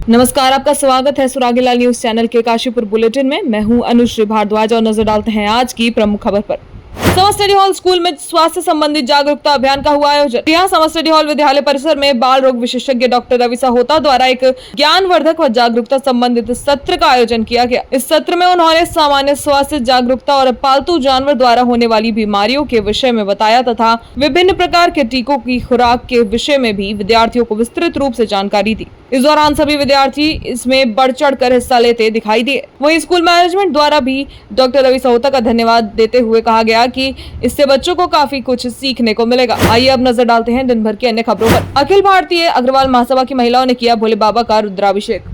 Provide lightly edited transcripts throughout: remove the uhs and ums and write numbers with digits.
नमस्कार, आपका स्वागत है सुरागीलाल न्यूज चैनल के काशीपुर बुलेटिन में। मैं हूं अनुश्री भारद्वाज और नजर डालते हैं आज की प्रमुख खबर पर। समर स्टडी हॉल स्कूल में स्वास्थ्य संबंधित जागरूकता अभियान का हुआ आयोजन। यहाँ समर स्टडी हॉल विद्यालय परिसर में बाल रोग विशेषज्ञ डॉक्टर रवि सहोता द्वारा एक ज्ञानवर्धक व जागरूकता संबंधित सत्र का आयोजन किया गया। इस सत्र में उन्होंने सामान्य स्वास्थ्य जागरूकता और पालतू जानवर द्वारा होने वाली बीमारियों के विषय में बताया तथा विभिन्न प्रकार के टीकों की खुराक के विषय में भी विद्यार्थियों को विस्तृत रूप से जानकारी दी। इस दौरान सभी विद्यार्थी इसमें बढ़ चढ़ कर हिस्सा लेते दिखाई दिए। वहीं स्कूल मैनेजमेंट द्वारा भी डॉक्टर रवि सहोता का धन्यवाद देते हुए कहा गया कि इससे बच्चों को काफी कुछ सीखने को मिलेगा। आइए अब नजर डालते हैं दिन भर की अन्य खबरों पर। अखिल भारतीय अग्रवाल महासभा की महिलाओं ने किया भोले बाबा का रुद्राभिषेक।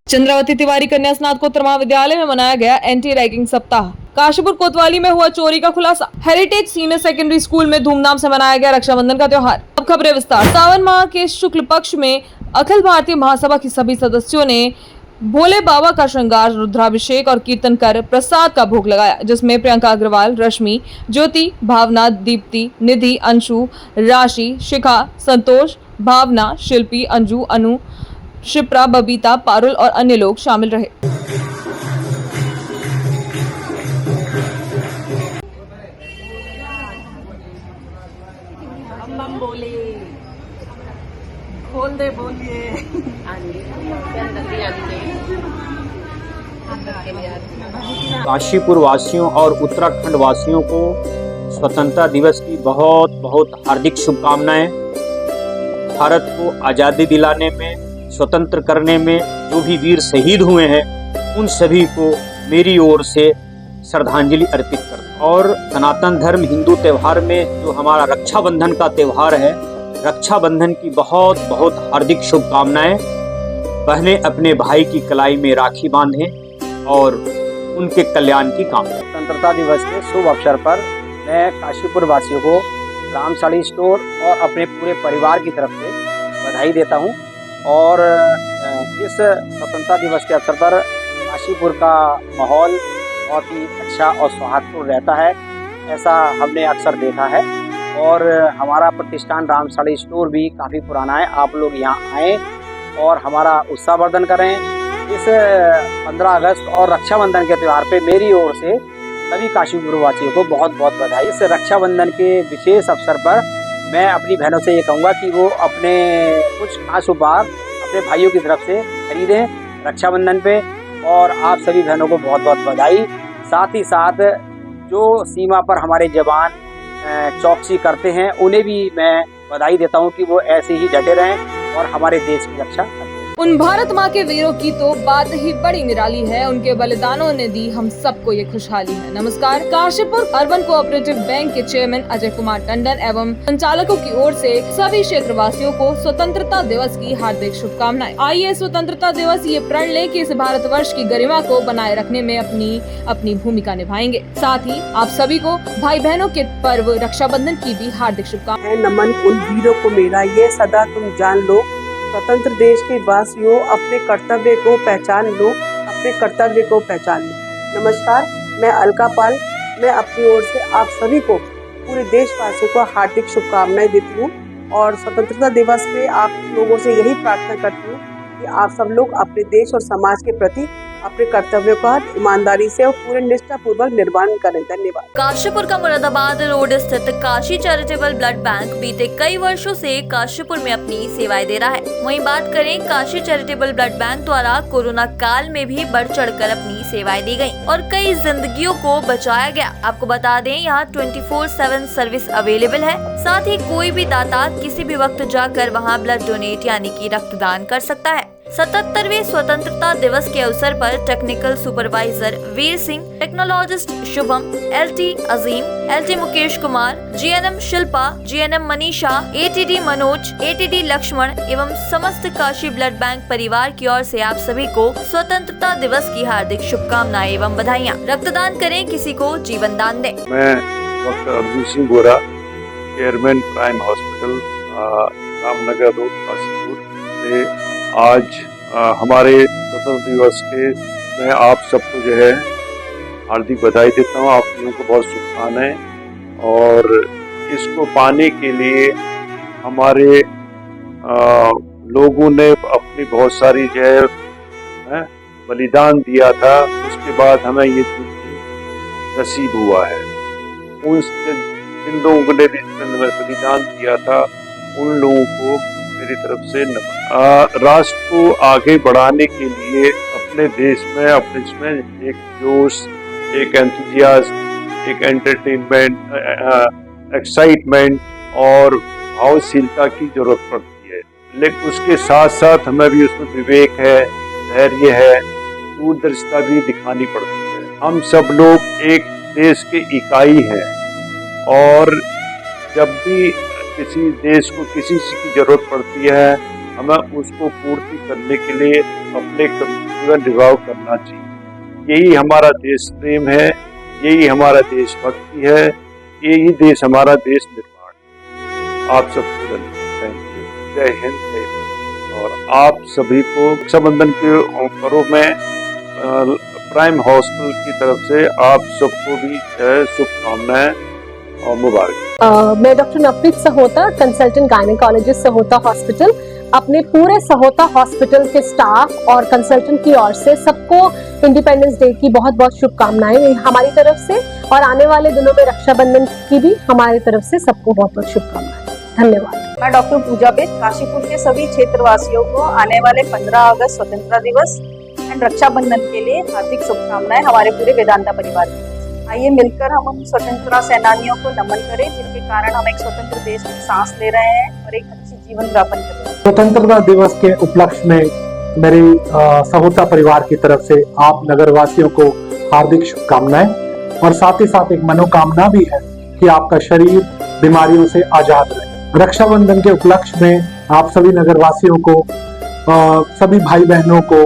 चंद्रावती तिवारी कन्या स्नातकोत्तर महाविद्यालय में मनाया गया एंटी रैगिंग सप्ताह। काशीपुर कोतवाली में हुआ चोरी का खुलासा। हेरिटेज सीनियर सेकेंडरी स्कूल में धूमधाम से मनाया गया रक्षाबंधन का त्योहार। अब खबरें विस्तार। सावन माह के शुक्ल पक्ष में अखिल भारतीय महासभा की सभी सदस्यों ने भोले बाबा का श्रृंगार, रुद्राभिषेक और कीर्तन कर प्रसाद का भोग लगाया, जिसमें प्रियंका अग्रवाल, रश्मि, ज्योति, भावना, दीप्ति, निधि, अंशु, राशि, शिखा, संतोष, भावना, शिल्पी, अंजू, अनु, शिप्रा, बबीता, पारुल और अन्य लोग शामिल रहे। हम बोले खोल दे बोलिए काशीपुर वासियों और उत्तराखंड वासियों को स्वतंत्रता दिवस की बहुत बहुत हार्दिक शुभकामनाएं। भारत को आज़ादी दिलाने में, स्वतंत्र करने में जो भी वीर शहीद हुए हैं उन सभी को मेरी ओर से श्रद्धांजलि अर्पित करता हूं। और सनातन धर्म हिंदू त्यौहार में जो हमारा रक्षाबंधन का त्यौहार है, रक्षाबंधन की बहुत बहुत हार्दिक शुभकामनाएं। बहनें अपने भाई की कलाई में राखी बांधें और उनके कल्याण की कामना। स्वतंत्रता दिवस के शुभ अवसर पर मैं काशीपुर वासियों को राम साड़ी स्टोर और अपने पूरे परिवार की तरफ से बधाई देता हूं। और इस स्वतंत्रता दिवस के अवसर पर काशीपुर का माहौल बहुत ही अच्छा और सौहार्दपूर्ण रहता है, ऐसा हमने अक्सर देखा है। और हमारा प्रतिष्ठान राम साड़ी स्टोर भी काफ़ी पुराना है। आप लोग यहाँ आएँ और हमारा उत्साहवर्धन करें। इस 15 अगस्त और रक्षाबंधन के त्यौहार पे मेरी ओर से सभी काशीपुर वासियों को बहुत बहुत बधाई। इस रक्षाबंधन के विशेष अवसर पर मैं अपनी बहनों से ये कहूँगा कि वो अपने कुछ खास उपहार अपने भाइयों की तरफ से खरीदें रक्षाबंधन पे। और आप सभी बहनों को बहुत बहुत बधाई। साथ ही साथ जो सीमा पर हमारे जवान चौकसी करते हैं उन्हें भी मैं बधाई देता हूं कि वो ऐसे ही डटे रहें और हमारे देश की रक्षा करें। उन भारत माँ के वीरों की तो बात ही बड़ी निराली है। उनके बलिदानों ने दी हम सबको ये खुशहाली है। नमस्कार, काशीपुर अर्बन कोऑपरेटिव बैंक के चेयरमैन अजय कुमार टंडन एवं संचालकों की ओर से सभी क्षेत्रवासियों को स्वतंत्रता दिवस की हार्दिक शुभकामनाएं। आइए स्वतंत्रता दिवस ये प्रण ले कि इस भारतवर्ष की गरिमा को बनाए रखने में अपनी भूमिका निभाएंगे। साथ ही आप सभी को भाई बहनों के पर्व रक्षाबंधन की भी हार्दिक शुभकामनाएं। नमन उन वीरों को मेरा, ये सदा तुम जान लो। स्वतंत्र देश के वासियों, अपने कर्तव्य को पहचान लो, अपने कर्तव्य को पहचान लो। नमस्कार, मैं अलका पाल। मैं अपनी ओर से आप सभी को, पूरे देशवासियों को हार्दिक शुभकामनाएं देती हूँ। और स्वतंत्रता दिवस पे आप लोगों से यही प्रार्थना करती हूँ कि आप सब लोग अपने देश और समाज के प्रति अपने कर्तव्यों का ईमानदारी से और पूरे निष्ठापूर्वक निर्वहन करें। धन्यवाद। काशीपुर का मुरादाबाद रोड स्थित काशी चैरिटेबल ब्लड बैंक बीते कई वर्षों से काशीपुर में अपनी सेवाएं दे रहा है। वहीं बात करें, काशी चैरिटेबल ब्लड बैंक द्वारा कोरोना काल में भी बढ़ चढ़कर अपनी सेवाएं दी गयी और कई जिंदगियों को बचाया गया। आपको बता दें, यहाँ 24/7 सर्विस अवेलेबल है। साथ ही कोई भी दाता किसी भी वक्त जाकर वहाँ ब्लड डोनेट यानी कि रक्तदान कर सकता है। 77वें स्वतंत्रता दिवस के अवसर पर technical supervisor Veer Singh, technologist Shubham, LT Azeem, LT Mukesh Kumar, GNM Shilpa, GNM Manisha, ATD Manoj, ATD Laxman एवं समस्त काशी ब्लड बैंक परिवार की ओर से आप सभी को स्वतंत्रता दिवस की हार्दिक शुभकामनाएं एवं बधाइयाँ। रक्तदान करें, किसी को जीवन दान दें। मैं डॉक्टर अर्जुन सिंह गोरा, chairman prime hospital Ramnagar road Kashipur से आज हमारे स्वतंत्रता दिवस के मैं आप सबको जो है हार्दिक बधाई देता हूँ। आप लोगों को बहुत शुभकामनाएं। और इसको पाने के लिए हमारे लोगों ने अपनी बहुत सारी जो है बलिदान दिया था, उसके बाद हमें ये नसीब हुआ है। उन जिन लोगों ने भी बलिदान दिया था उन लोगों को मेरी तरफ से नमन। राष्ट्र को आगे बढ़ाने के लिए अपने देश में अपने इसमें एक जोश, एक एंथुजियाज्म, एक एंटरटेनमेंट, एक्साइटमेंट और भावशीलता की जरूरत पड़ती है। लेकिन उसके साथ साथ हमें भी उसमें विवेक है, धैर्य है, दूरदर्शिता भी दिखानी पड़ती है। हम सब लोग एक देश के इकाई हैं और जब भी किसी देश को किसी चीज़ की जरूरत पड़ती है हमें उसको पूर्ति करने के लिए अपने कर्तव्य निर्वाह करना चाहिए। यही हमारा देश प्रेम है, यही हमारा देशभक्ति है, यही देश हमारा देश निर्माण। आप सबको थैंक यू, जय हिंद, जय भारत। और आप सभी को रक्षाबंधन के पर्व में प्राइम हॉस्पिटल की तरफ से आप सबको भी शुभकामनाएं और मुबारक। मैं doctor Navpreet Sahota, consultant gynaecologist, Sahota hospital, अपने पूरे सहोता हॉस्पिटल के स्टाफ और कंसल्टेंट की ओर से सबको इंडिपेंडेंस डे की बहुत बहुत शुभकामनाएं हमारी तरफ से, और आने वाले दिनों में रक्षाबंधन की भी हमारी तरफ से सबको बहुत बहुत शुभकामनाएं। धन्यवाद। मैं डॉक्टर पूजा बेद, काशीपुर के सभी क्षेत्रवासियों को आने वाले 15 अगस्त स्वतंत्रता दिवस एंड रक्षाबंधन के लिए हार्दिक शुभकामनाएं हमारे पूरे वेदांता परिवार की। आइए मिलकर हम उन स्वतंत्रता सेनानियों को नमन करें जिनके कारण हम एक स्वतंत्र देश में सांस ले रहे हैं और एक अच्छी जीवन यापन कर रहे हैं। स्वतंत्रता दिवस के उपलक्ष्य में मेरी सहोता परिवार की तरफ से आप नगरवासियों को हार्दिक शुभकामनाएं, और साथ ही साथ एक मनोकामना भी है कि आपका शरीर बीमारियों से आजाद रहे। रक्षाबंधन के उपलक्ष्य में आप सभी नगरवासियों को, सभी भाई बहनों को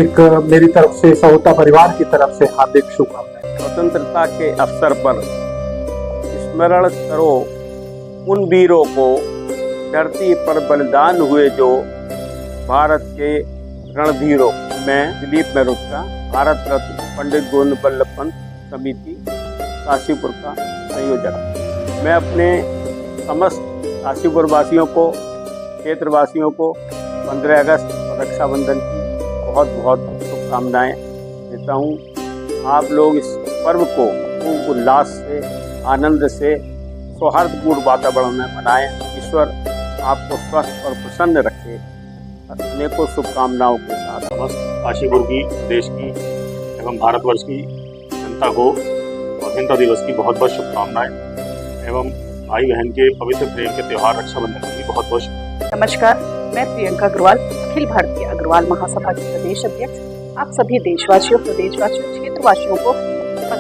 एक मेरी तरफ से, सहोता परिवार की तरफ से हार्दिक शुभकामनाएं। स्वतंत्रता के अवसर पर स्मरण करो उन वीरों को, धरती पर बलिदान हुए जो भारत के रणधीरों। मैं दिलीप मेहरोत्रा, भारत रत्न पंडित गोविंद बल्लभ पंत समिति काशीपुर का संयोजक। मैं अपने समस्त काशीपुर वासियों को, क्षेत्रवासियों को 15 अगस्त और रक्षाबंधन की बहुत बहुत शुभकामनाएं देता हूँ। आप लोग इस पर्व को खूब उल्लास से, आनंद से, सौहार्दपूर्ण वातावरण में मनाएं। ईश्वर आपको स्वस्थ और प्रसन्न रखे। अनेकों शुभकामनाओं के साथ समस्त काशीपुर की, प्रदेश की एवं भारतवर्ष की जनता को स्वतंत्रता दिवस की बहुत बहुत शुभकामनाएं एवं भाई बहन के पवित्र प्रेम के त्यौहार रक्षाबंधन की बहुत बहुत। नमस्कार, मैं प्रियंका अग्रवाल, अखिल भारतीय अग्रवाल महासभा की प्रदेश अध्यक्ष। आप सभी देशवासियों, प्रदेशवासियों, क्षेत्रवासियों को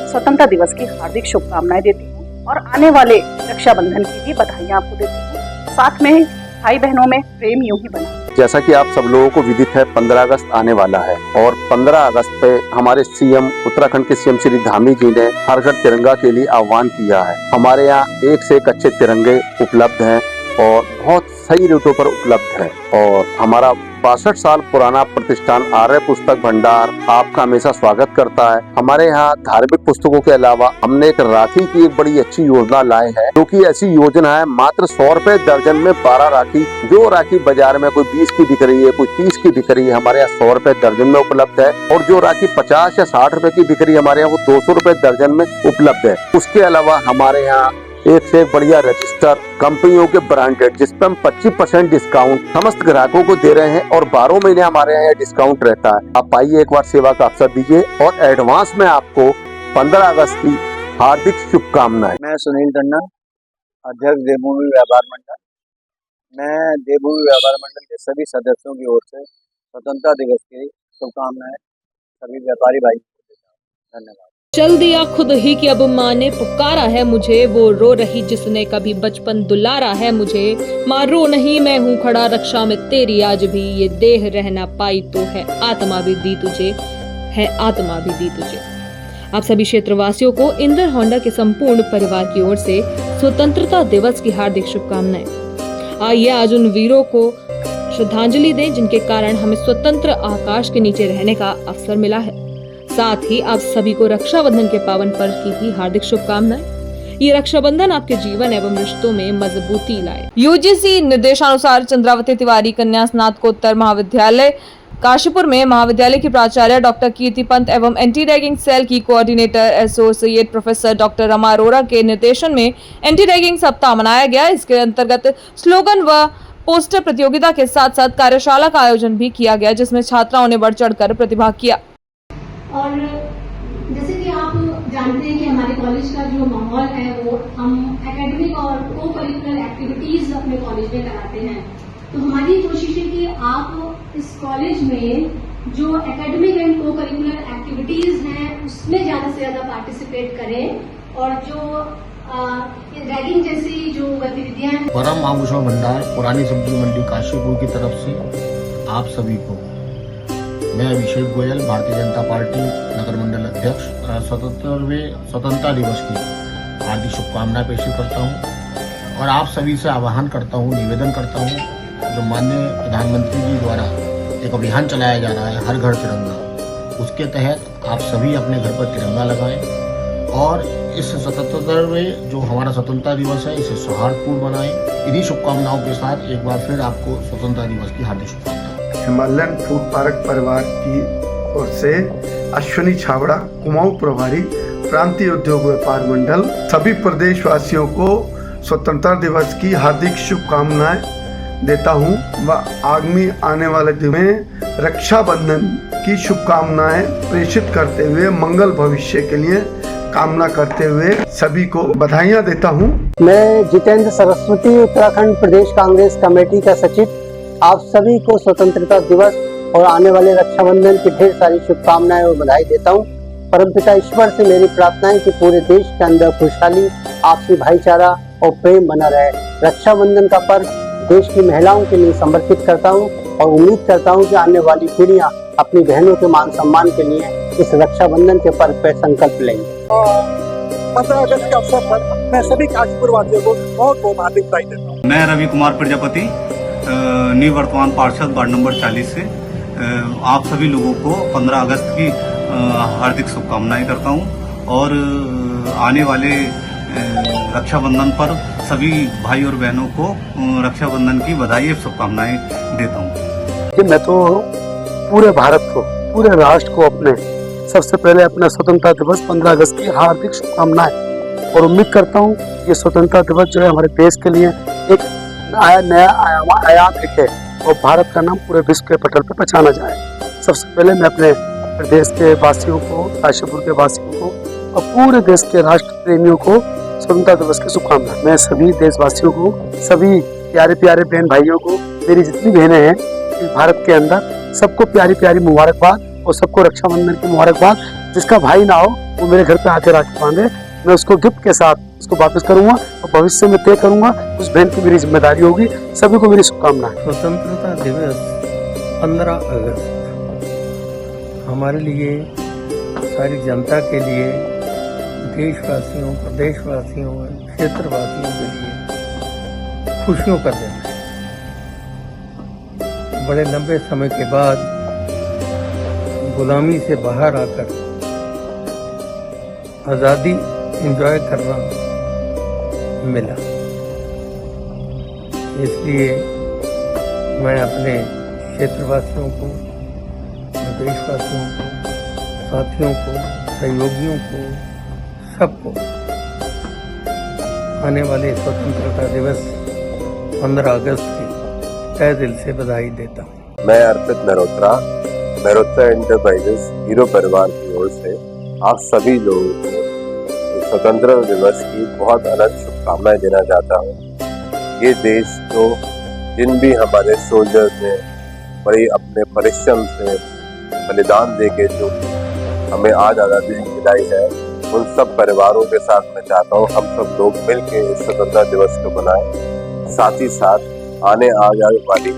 स्वतंत्रता दिवस की हार्दिक शुभकामनाएं देती हूँ और आने वाले रक्षाबंधन की भी बधाइयाँ आपको देती हूँ। साथ में भाई बहनों में प्रेम यूं ही बना। जैसा कि आप सब लोगों को विदित है, 15 अगस्त आने वाला है और 15 अगस्त पे हमारे सीएम, उत्तराखंड के सीएम श्री धामी जी ने हर घर तिरंगा के लिए आह्वान किया है। हमारे यहाँ एक से एक अच्छे तिरंगे उपलब्ध हैं और बहुत सही रेटों पर उपलब्ध है। और हमारा 62 साल पुराना प्रतिष्ठान आर्य पुस्तक भंडार आपका हमेशा स्वागत करता है। हमारे यहाँ धार्मिक पुस्तकों के अलावा हमने एक राखी की एक बड़ी अच्छी योजना लाए है, जो कि ऐसी योजना है मात्र 100 रुपए दर्जन में 12 राखी। जो राखी बाजार में कोई 20 की बिक रही है, कोई 30 की बिक रही है, हमारे यहाँ 100 रुपए दर्जन में उपलब्ध है। और जो राखी 50 या 60 रुपए की बिक रही है, हमारे यहाँ वो 200 रुपए दर्जन में उपलब्ध है। उसके अलावा हमारे यहाँ एक से एक बढ़िया रजिस्टर कंपनियों के ब्रांडेड, जिसपे हम 25% डिस्काउंट समस्त ग्राहकों को दे रहे हैं और 12 महीने हमारे यहाँ डिस्काउंट रहता है। आप आइए, एक बार सेवा का अवसर दीजिए और एडवांस में आपको 15 अगस्त की हार्दिक शुभकामनाएं। मैं सुनील टंडन, अध्यक्ष देवभूमि व्यापार मंडल। मैं देवभूमि व्यापार मंडल के सभी सदस्यों की ओर से स्वतंत्रता दिवस की शुभकामनाएं सभी व्यापारी भाई को देता हूं। धन्यवाद। चल दिया खुद ही कि अब माँ ने पुकारा है मुझे, वो रो रही जिसने कभी बचपन दुलारा है मुझे। माँ रो नहीं, मैं हूँ खड़ा रक्षा में तेरी, आज भी ये देह रहना पाई तो है आत्मा भी दी तुझे, है आत्मा भी दी तुझे। आप सभी क्षेत्रवासियों को इंदर होंडा के संपूर्ण परिवार की ओर से स्वतंत्रता दिवस की हार्दिक शुभकामनाएं। आइए आज उन वीरों को श्रद्धांजलि दें जिनके कारण हमें स्वतंत्र आकाश के नीचे रहने का अवसर मिला है। साथ ही आप सभी को रक्षाबंधन के पावन पर्व की भी हार्दिक शुभकामनाएं। ये रक्षाबंधन आपके जीवन एवं रिश्तों में मजबूती लाए। यूजीसी निर्देशानुसार चंद्रावती तिवारी कन्या स्नातकोत्तर महाविद्यालय काशीपुर में महाविद्यालय की प्राचार्य डॉक्टर कीर्ति पंत एवं एंटी रैगिंग सेल की coordinator associate professor doctor Rama Arora के निर्देशन में एंटी रैगिंग सप्ताह मनाया गया। इसके अंतर्गत स्लोगन व पोस्टर प्रतियोगिता के साथ साथ कार्यशाला का आयोजन भी किया गया, जिसमें छात्राओं ने बढ़ चढ़कर प्रतिभाग किया। और जैसे कि आप जानते हैं कि हमारे कॉलेज का जो माहौल है वो हम एकेडमिक और को करिकुलर एक्टिविटीज अपने कॉलेज में कराते हैं। तो हमारी कोशिश है कि आप इस कॉलेज में जो एकेडमिक एंड को करिकुलर एक्टिविटीज हैं उसमें ज्यादा से ज्यादा पार्टिसिपेट करें और जो रैगिंग जैसी जो गतिविधियां हैं। परम आभूषण भंडार पुरानी सब्जी मंडी काशीपुर की तरफ से आप सभी को मैं अभिषेक गोयल, भारतीय जनता पार्टी नगर मंडल अध्यक्ष, 77वें स्वतंत्रता दिवस की हार्दिक शुभकामनाएं पेश करता हूं और आप सभी से आह्वान करता हूं, निवेदन करता हूं, जो माननीय प्रधानमंत्री जी द्वारा एक अभियान चलाया जा रहा है हर घर तिरंगा, उसके तहत आप सभी अपने घर पर तिरंगा लगाएं और इस 77वें जो हमारा स्वतंत्रता दिवस है इसे सौहार्दपूर्ण बनाएं। इन्हीं शुभकामनाओं के साथ एक बार फिर आपको स्वतंत्रता दिवस की हार्दिक शुभकामनाएं। हिमालयन फूड पार्क परिवार की ओर से अश्विनी छाबड़ा, कुमाऊं प्रभारी, प्रांतीय उद्योग व्यापार मंडल, सभी प्रदेशवासियों को स्वतंत्रता दिवस की हार्दिक शुभकामनाएं देता हूं व आगामी आने वाले दिन में रक्षाबंधन की शुभकामनाएं प्रेषित करते हुए मंगल भविष्य के लिए कामना करते हुए सभी को बधाइयां देता हूं। मैं जितेंद्र सरस्वती, उत्तराखंड प्रदेश कांग्रेस कमेटी का सचिव, आप सभी को स्वतंत्रता दिवस और आने वाले रक्षाबंधन की ढेर सारी शुभकामनाएं और बधाई देता हूं। परमपिता ईश्वर से मेरी प्रार्थना है कि पूरे देश के अंदर खुशहाली, आपसी भाईचारा और प्रेम बना रहे। रक्षाबंधन का पर्व देश की महिलाओं के लिए समर्पित करता हूं और उम्मीद करता हूं कि आने वाली पीढ़ियां अपनी बहनों के मान सम्मान के लिए इस रक्षाबंधन के पर्व पर संकल्प लेंगे। 15 अगस्त के अवसर पर मैं सभी काशीपुर वासियों को बहुत बहुत हार्दिक बधाई देता हूँ। मैं रवि कुमार प्रजापति, निवर्तमान पार्षद वार्ड नंबर 40 से आप सभी लोगों को 15 अगस्त की हार्दिक शुभकामनाएं करता हूं और आने वाले रक्षाबंधन पर सभी भाई और बहनों को रक्षाबंधन की बधाई और शुभकामनाएं देता हूं। मैं तो पूरे भारत को, पूरे राष्ट्र को अपने सबसे पहले अपना स्वतंत्रता दिवस 15 अगस्त की हार्दिक शुभकामनाएं और उम्मीद करता हूं ये स्वतंत्रता दिवस जो है हमारे देश के लिए एक नया आयाम लिखे और भारत का नाम पूरे विश्व के पटल पर पहचाना जाए। सबसे पहले मैं अपने प्रदेश के वासियों को, काशीपुर के वासियों को और पूरे देश के राष्ट्र प्रेमियों को स्वतंत्रता दिवस की शुभकामनाएं। मैं सभी देशवासियों को, सभी प्यारे प्यारे बहन भाइयों को, मेरी जितनी बहनें हैं इस भारत के अंदर, सबको प्यारी प्यारी मुबारकबाद और सबको रक्षाबंधन की मुबारकबाद। जिसका भाई ना हो वो मेरे घर पे आके राखी बांधे, मैं उसको गिफ्ट के साथ उसको वापस करूंगा और भविष्य में तय करूंगा उस बहन की मेरी जिम्मेदारी होगी। सभी को मेरी शुभकामनाएं। स्वतंत्रता दिवस 15 अगस्त हमारे लिए, सारी जनता के लिए, देशवासियों, प्रदेशवासियों, क्षेत्रवासियों के लिए खुशियों का दिन है। बड़े लंबे समय के बाद गुलामी से बाहर आकर आज़ादी एंजॉय करना मिला। इसलिए मैं अपने क्षेत्रवासियों को, देशवासियों को, साथियों को, सहयोगियों को, सबको आने वाले स्वतंत्रता दिवस 15 अगस्त की तहे दिल से बधाई देता हूँ। मैं अर्पित मेहरोत्रा एंटरप्राइजेस हीरो परिवार की ओर से आप सभी लोगों को स्वतंत्रता दिवस की बहुत अलग शुभकामनाएं देना चाहता हूँ। ये देश जो जिन भी हमारे सोल्जर्स ने बड़ी अपने परिश्रम से बलिदान देके जो हमें आज आज़ादी दिलाई है, उन सब परिवारों के साथ मैं चाहता हूँ हम सब लोग मिलकर इस स्वतंत्रता दिवस को मनाएं। साथ ही साथ आने वाली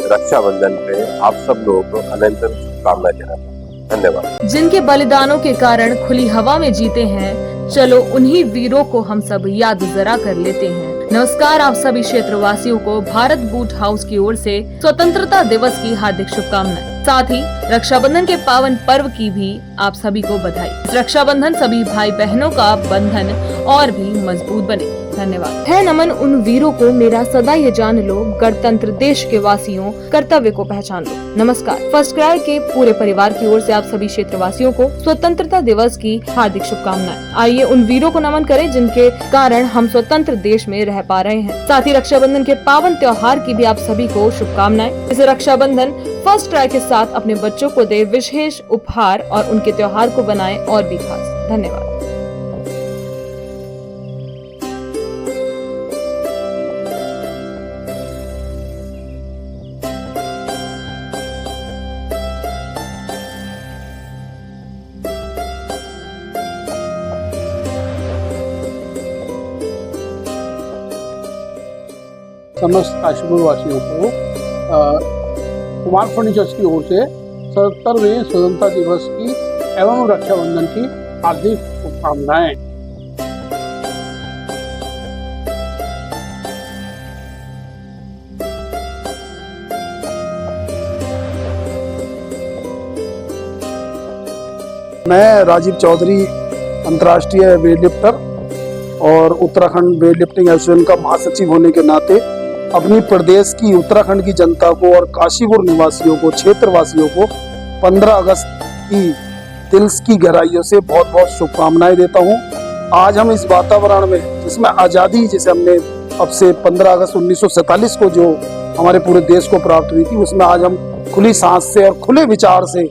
रक्षाबंधन पे आप सब लोगों को अनंत शुभकामनाएं देना चाहता हूँ। धन्यवाद। जिनके बलिदानों के कारण खुली हवा में जीते हैं, चलो उन्हीं वीरों को हम सब याद जरा कर लेते हैं। नमस्कार, आप सभी क्षेत्रवासियों को भारत बूट हाउस की ओर से स्वतंत्रता दिवस की हार्दिक शुभकामनाएं। साथ ही रक्षाबंधन के पावन पर्व की भी आप सभी को बधाई। रक्षाबंधन सभी भाई बहनों का बंधन और भी मजबूत बने। धन्यवाद। है नमन उन वीरों को मेरा सदा ये जान लो, गणतंत्र देश के वासियों कर्तव्य को पहचान लो। नमस्कार। फर्स्ट क्राई के पूरे परिवार की ओर से आप सभी क्षेत्रवासियों को स्वतंत्रता दिवस की हार्दिक शुभकामनाएं। आइए उन वीरों को नमन करें जिनके कारण हम स्वतंत्र देश में रह पा रहे हैं। साथ ही रक्षाबंधन के पावन त्योहार की भी आप सभी को शुभकामनाएं। इस रक्षाबंधन फर्स्ट क्राई के साथ अपने बच्चों को दे विशेष उपहार और उनके त्योहार को बनाएं और भी खास। धन्यवाद। समस्त काशीपुर वासियों को कुमार फर्नीचर्स की ओर से 77वें स्वतंत्रता दिवस की एवं रक्षाबंधन की हार्दिक शुभकामनाएं। मैं राजीव चौधरी, अंतर्राष्ट्रीय वेट लिफ्टर और उत्तराखंड वेट लिफ्टिंग एसोसिएशन का महासचिव होने के नाते अपनी प्रदेश की उत्तराखंड की जनता को और काशीपुर निवासियों को, क्षेत्रवासियों को 15 अगस्त की दिल की गहराइयों से बहुत बहुत शुभकामनाएं देता हूं। आज हम इस वातावरण में जिसमें आज़ादी जिसे हमने अब से 15 अगस्त 1947 को जो हमारे पूरे देश को प्राप्त हुई थी, उसमें आज हम खुली सांस से और खुले विचार से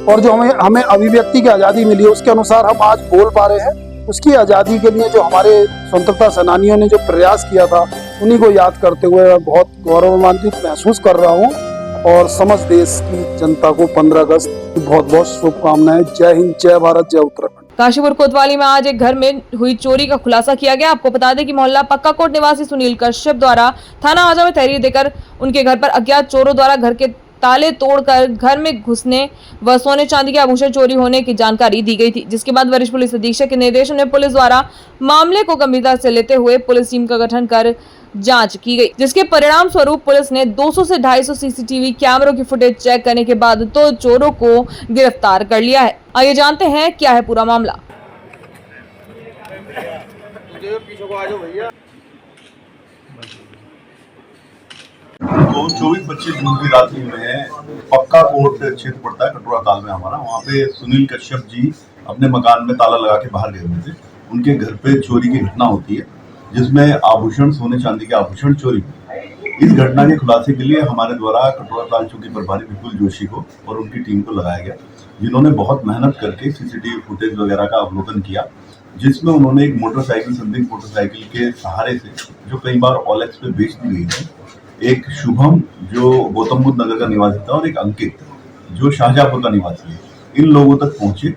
और जो हमें अभिव्यक्ति की आज़ादी मिली है उसके अनुसार हम आज बोल पा रहे हैं। उसकी आज़ादी के लिए जो हमारे स्वतंत्रता सेनानियों ने जो प्रयास किया था, उन्हीं को याद करते हुए मैं बहुत गौरवान्वित महसूस कर रहा हूं और समस्त देश की जनता को 15 अगस्त की बहुत बहुत शुभकामनाएं। जय हिंद, जय भारत, जय उत्तराखंड। काशीपुर कोतवाली में आज एक घर में हुई चोरी का खुलासा किया गया। आपको बता दें कि मोहल्ला पक्का कोट निवासी सुनील कश्यप द्वारा थाना हाजा में तहरीर देकर उनके घर पर अज्ञात चोरों द्वारा घर के ताले तोड़कर घर में घुसने व सोने चांदी के आभूषण चोरी होने की जानकारी दी गई थी, जिसके बाद वरिष्ठ पुलिस अधीक्षक के निर्देशन में पुलिस द्वारा मामले को गंभीरता से लेते हुए पुलिस टीम का गठन कर जांच की गई, जिसके परिणाम स्वरूप पुलिस ने 200 से 250 सीसीटीवी कैमरों की फुटेज चेक करने के बाद 2 चोरों को गिरफ्तार कर लिया है। आइए जानते हैं क्या है पूरा मामला। तो 24-25 जून की रात्रि में पक्का कोट क्षेत्र पड़ता है कटोरा ताल में हमारा, वहाँ पे सुनील कश्यप जी अपने मकान में ताला लगा के बाहर गए हुए थे। उनके घर पे चोरी की घटना होती है जिसमें आभूषण, सोने चांदी के आभूषण चोरी। इस घटना के खुलासे के लिए हमारे द्वारा कटोरा ताल चौकी प्रभारी विपुल जोशी को और उनकी टीम को लगाया गया, जिन्होंने बहुत मेहनत करके सीसीटीवी फुटेज वगैरह का अवलोकन किया, जिसमें उन्होंने एक मोटरसाइकिल, संदिग्ध मोटरसाइकिल के सहारे से जो कई बार OLX पे बेच दी गई थी, एक शुभम जो गौतम बुद्ध नगर का निवासी था और एक अंकित जो शाहजहांपुर का निवासी है, इन लोगों तक पहुंचे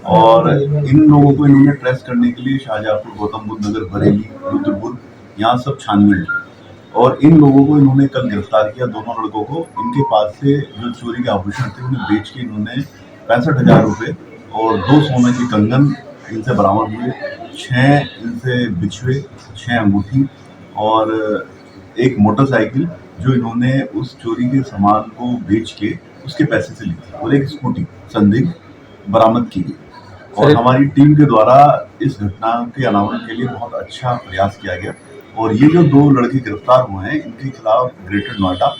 और इन लोगों को इन्होंने ट्रेस करने के लिए शाहजहांपुर, गौतम बुद्ध नगर, बरेली, रुद्रपुर, यहाँ सब छानबीन की और इन लोगों को इन्होंने कल गिरफ्तार किया। दोनों लड़कों को इनके पास से जो चोरी के आभूषण थे उन्हें बेच के इन्होंने 65,000 रुपये और 2 सोने के कंगन इनसे बरामद हुए, 6 इनसे बिछुए, 6 अंगूठी और एक मोटरसाइकिल जो इन्होंने उस चोरी के सामान को बेच के उसके पैसे से ली थी और एक स्कूटी संदिग्ध बरामद की गई। और हमारी टीम के द्वारा इस घटना के अनावरण के लिए बहुत अच्छा प्रयास किया गया और ये जो 2 लड़के गिरफ्तार हुए हैं, इनके खिलाफ ग्रेटर नोएडा,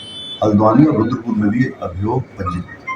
हल्द्वानी और रुद्रपुर में भी अभियोग पंजीकृत है।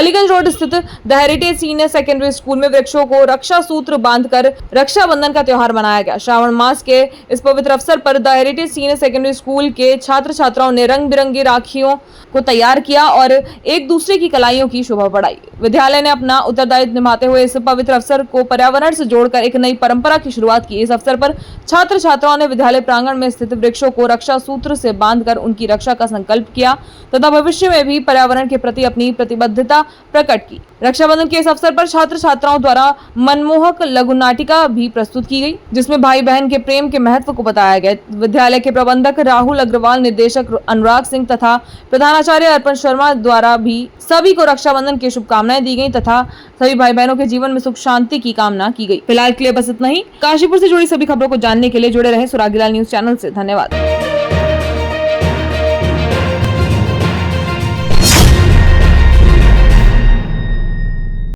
अलीगंज रोड स्थित the heritage senior secondary school में वृक्षों को रक्षा सूत्र बांधकर रक्षाबंधन का त्योहार मनाया गया। श्रावण मास के इस पवित्र अवसर पर the heritage senior secondary school के छात्र छात्राओं ने रंग बिरंगी राखियों को तैयार किया और एक दूसरे की कलाइयों की शोभा बढ़ाई। विद्यालय ने अपना उत्तरदायित्व निभाते हुए इस पवित्र अवसर को पर्यावरण से जोड़कर एक नई परंपरा की शुरुआत की। इस अवसर पर छात्र छात्राओं ने विद्यालय प्रांगण में स्थित वृक्षों को रक्षा सूत्र से बांधकर उनकी रक्षा का संकल्प किया तथा भविष्य में भी पर्यावरण के प्रति अपनी प्रतिबद्धता प्रकट की। रक्षाबंधन के इस अवसर पर छात्र छात्राओं द्वारा मनमोहक लघु नाटिका भी प्रस्तुत की गई, जिसमें भाई बहन के प्रेम के महत्व को बताया गया। विद्यालय के प्रबंधक राहुल अग्रवाल, निदेशक अनुराग सिंह तथा प्रधानाचार्य अर्पण शर्मा द्वारा भी सभी को रक्षाबंधन की शुभकामनाएं दी गई तथा सभी भाई बहनों के जीवन में सुख शांति की कामना की गई। फिलहाल के लिए बस इतना ही। काशीपुर से जुड़ी सभी खबरों को जानने के लिए जुड़े रहे सुरागीलाल न्यूज चैनल से। धन्यवाद।